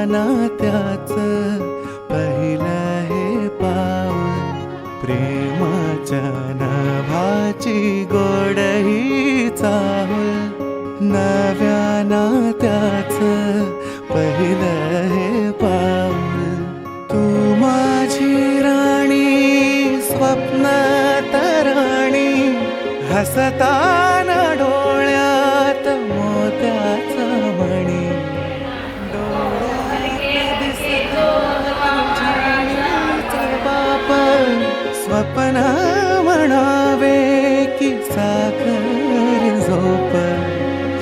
नात्याचं पहिलं हे पाऊल, प्रेमाच्या नभाची गोडही चाहुल, नव्या नात्याचं पहिलं हे पाऊल. तू माझी राणी, स्वप्न तराणी, हसताना डोळ्यात मोत्याचा मणी, डोळ्यात दिसतो तुझ्या बाप, स्वप्न म्हणावे की साखर झोप,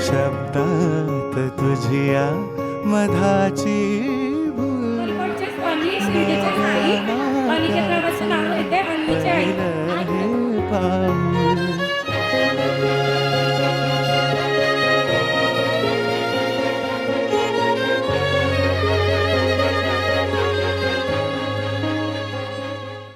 शब्दात तुझिया मधाची भूल, शिर्डीच्या साई, अनिकेत रावाचं नाव येते, अन्नीची आई. पहिलं हे पाऊल.